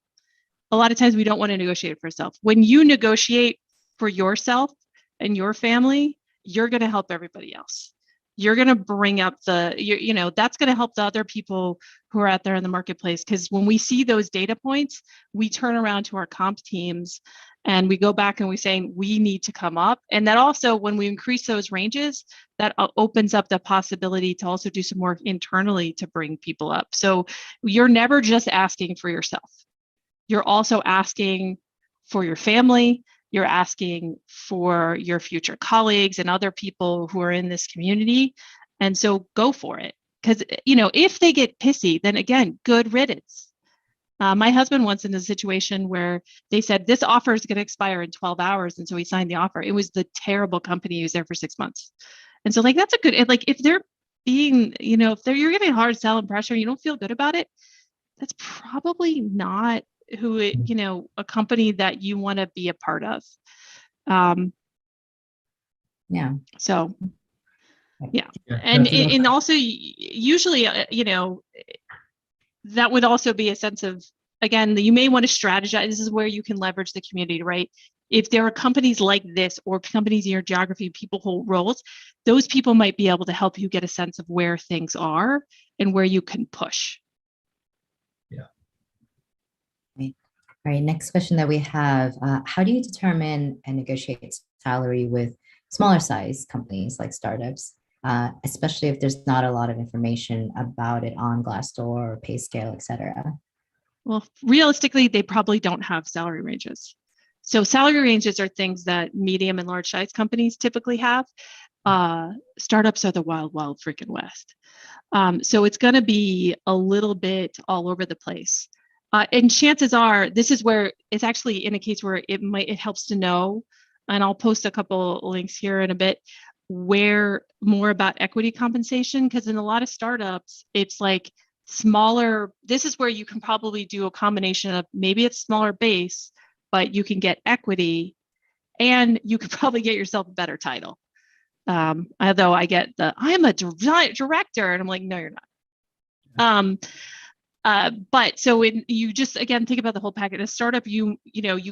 a lot of times we don't want to negotiate for ourselves. When you negotiate for yourself and your family, you're going to help everybody else. You're going to bring up that's going to help the other people who are out there in the marketplace. Because when we see those data points, we turn around to our comp teams and we go back and we say, we need to come up. And that also, when we increase those ranges, that opens up the possibility to also do some work internally to bring people up. So you're never just asking for yourself. You're also asking for your family. You're asking for your future colleagues and other people who are in this community. And so go for it. Because, if they get pissy, then again, good riddance. My husband once in a situation where they said, this offer is going to expire in 12 hours. And so he signed the offer. It was the terrible company. He was there for 6 months. And so like, that's a good, like, if they're being, if you're getting a hard sell and pressure, you don't feel good about it, that's probably not who a company that you want to be a part of. Yeah. So, yeah. And also usually, that would also be a sense of, again, you may want to strategize. This is where you can leverage the community, right? If there are companies like this or companies in your geography, people hold roles, those people might be able to help you get a sense of where things are and where you can push. All right, next question that we have, how do you determine and negotiate salary with smaller size companies like startups, especially if there's not a lot of information about it on Glassdoor or PayScale, et cetera? Well, realistically, they probably don't have salary ranges. So salary ranges are things that medium and large size companies typically have. Startups are the wild, wild freaking west. So it's going to be a little bit all over the place. And chances are, this is where it's actually in a case where it helps to know, and I'll post a couple links here in a bit, where more about equity compensation, because in a lot of startups, it's like smaller, this is where you can probably do a combination of maybe it's smaller base, but you can get equity and you could probably get yourself a better title. Although I get I'm a director, and I'm like, no, you're not. But so when you just, again, think about the whole package. A startup, you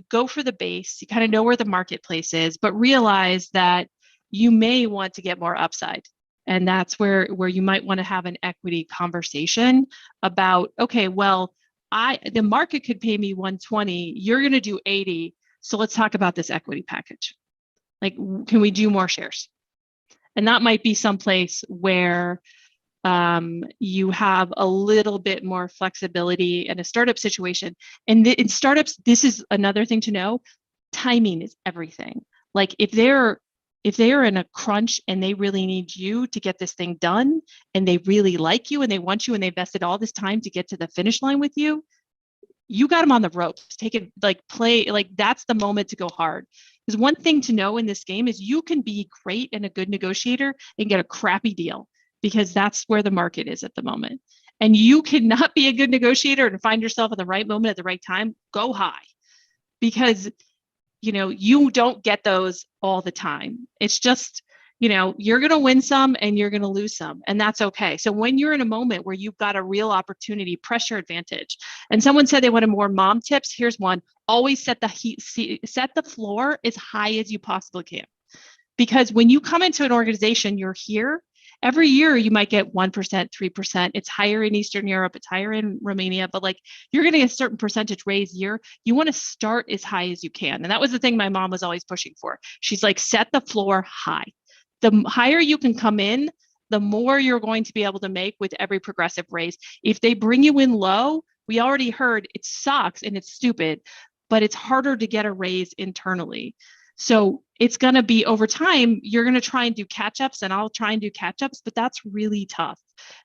go for the base, you kind of know where the marketplace is, but realize that you may want to get more upside. And that's where you might want to have an equity conversation about, okay, well, the market could pay me 120, you're going to do 80. So let's talk about this equity package. Like, can we do more shares? And that might be someplace where You have a little bit more flexibility in a startup situation. And in startups, this is another thing to know. Timing is everything. Like if they're in a crunch and they really need you to get this thing done, and they really like you and they want you and they invested all this time to get to the finish line with you, you got them on the ropes. Take it, like play, like that's the moment to go hard. Because one thing to know in this game is you can be great and a good negotiator and get a crappy deal, because that's where the market is at the moment. And you cannot be a good negotiator and find yourself at the right moment at the right time. Go high, because you don't get those all the time. It's just, you're going to win some and you're going to lose some, and that's okay. So when you're in a moment where you've got a real opportunity, pressure advantage, and someone said they wanted more mom tips, here's one: always set the floor as high as you possibly can. Because when you come into an organization, you're here. Every year you might get 1%, 3%. It's higher in Eastern Europe, it's higher in Romania, but like you're getting a certain percentage raise year. You want to start as high as you can. And that was the thing my mom was always pushing for. She's like, set the floor high. The higher you can come in, the more you're going to be able to make with every progressive raise. If they bring you in low, we already heard it sucks and it's stupid, but it's harder to get a raise internally. So it's going to be over time, you're going to try and do catch-ups, and I'll try and do catch-ups, but that's really tough.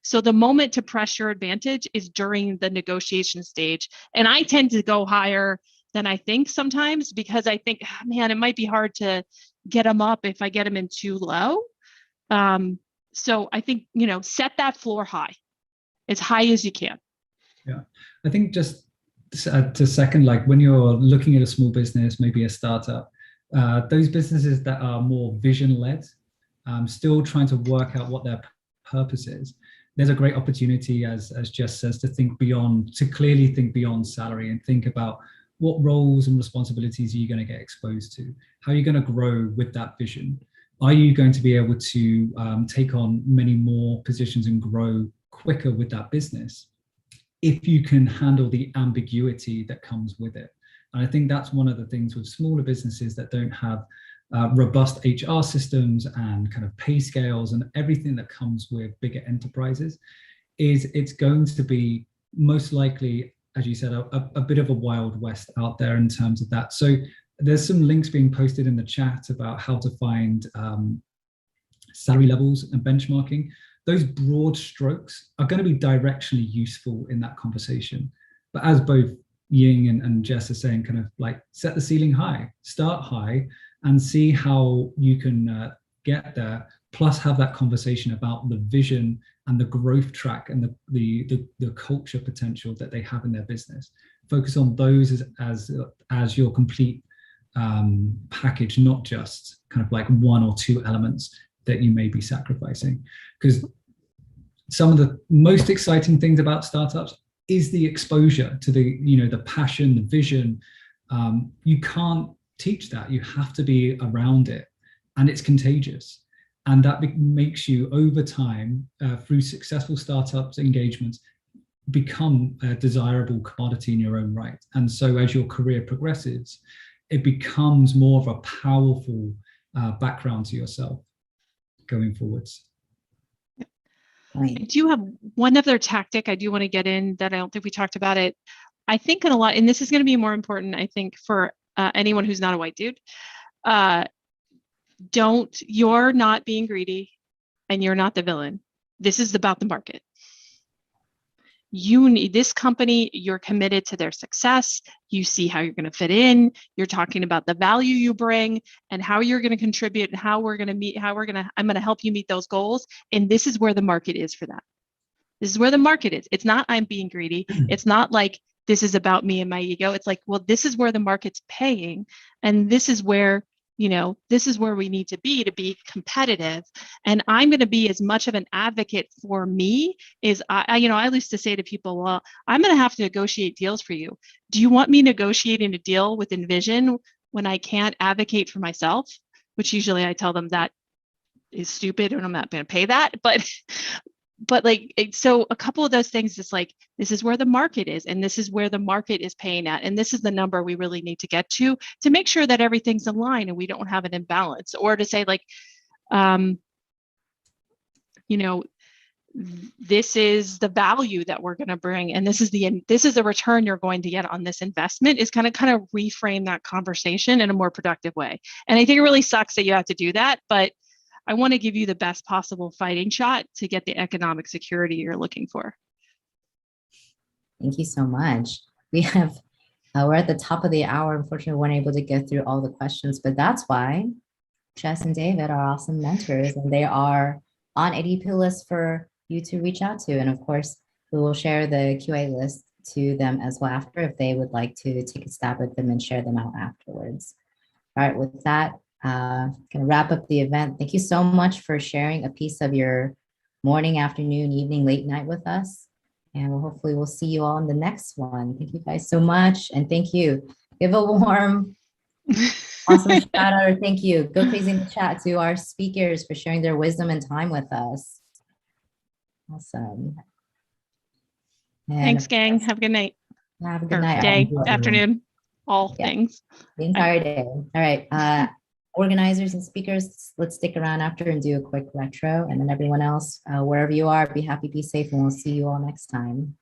So the moment to press your advantage is during the negotiation stage. And I tend to go higher than I think sometimes, because I think, man, it might be hard to get them up if I get them in too low. So I think, set that floor high, as high as you can. Yeah, I think just to second, like when you're looking at a small business, maybe a startup, those businesses that are more vision-led, still trying to work out what their purpose is, there's a great opportunity, as Jess says, to clearly think beyond salary and think about what roles and responsibilities are you going to get exposed to? How are you going to grow with that vision? Are you going to be able to take on many more positions and grow quicker with that business if you can handle the ambiguity that comes with it? And I think that's one of the things with smaller businesses that don't have robust HR systems and kind of pay scales and everything that comes with bigger enterprises, is it's going to be most likely, as you said, a bit of a wild west out there in terms of that. So there's some links being posted in the chat about how to find salary levels and benchmarking. Those broad strokes are going to be directionally useful in that conversation. But as both Ying and Jess are saying, kind of like set the ceiling high, start high, and see how you can get there. Plus, have that conversation about the vision and the growth track and the culture potential that they have in their business. Focus on those as your complete package, not just kind of like one or two elements that you may be sacrificing. Because some of the most exciting things about startups is the exposure to the passion, the vision. You can't teach that. You have to be around it, and it's contagious. And that makes you, over time, through successful startups engagements, become a desirable commodity in your own right. And so as your career progresses, it becomes more of a powerful background to yourself going forwards. I do have one other tactic I do want to get in that I don't think we talked about it. I think in a lot, and this is going to be more important, I think, for anyone who's not a white dude. You're not being greedy, and you're not the villain. This is about the market. You need this company, you're committed to their success. You see how you're going to fit in. You're talking about the value you bring and how you're going to contribute and I'm going to help you meet those goals. And this is where the market is for that. This is where the market is. It's not I'm being greedy. It's not like this is about me and my ego. It's like, well, this is where the market's paying. And this is where we need to be competitive. And I'm going to be as much of an advocate for me as I used to say to people, well, I'm going to have to negotiate deals for you. Do you want me negotiating a deal with Envision when I can't advocate for myself? Which usually I tell them that is stupid and I'm not going to pay that. But like, so a couple of those things, it's like, this is where the market is, and this is where the market is paying at. And this is the number we really need to get to make sure that everything's in line and we don't have an imbalance, or to say like, this is the value that we're going to bring, and this is the return you're going to get on this investment, is kind of reframe that conversation in a more productive way. And I think it really sucks that you have to do that, but I want to give you the best possible fighting shot to get the economic security you're looking for. Thank you so much. We have, we're at the top of the hour. Unfortunately, we weren't able to get through all the questions, but that's why Jess and David are awesome mentors, and they are on ADPList for you to reach out to. And of course, we will share the QA list to them as well after, if they would like to take a stab at them and share them out afterwards. All right, with that, gonna wrap up the event. Thank you so much for sharing a piece of your morning, afternoon, evening, late night with us. And hopefully we'll see you all in the next one. Thank you guys so much. And thank you. Give a warm, awesome shout out, or thank you. Go crazy in the chat to our speakers for sharing their wisdom and time with us. Awesome. And Thanks, gang. Have a good night. have a good Or night. day, afternoon, all things. The entire day. All right. Organizers and speakers, let's stick around after and do a quick retro. And then everyone else, wherever you are, be happy, be safe, and we'll see you all next time.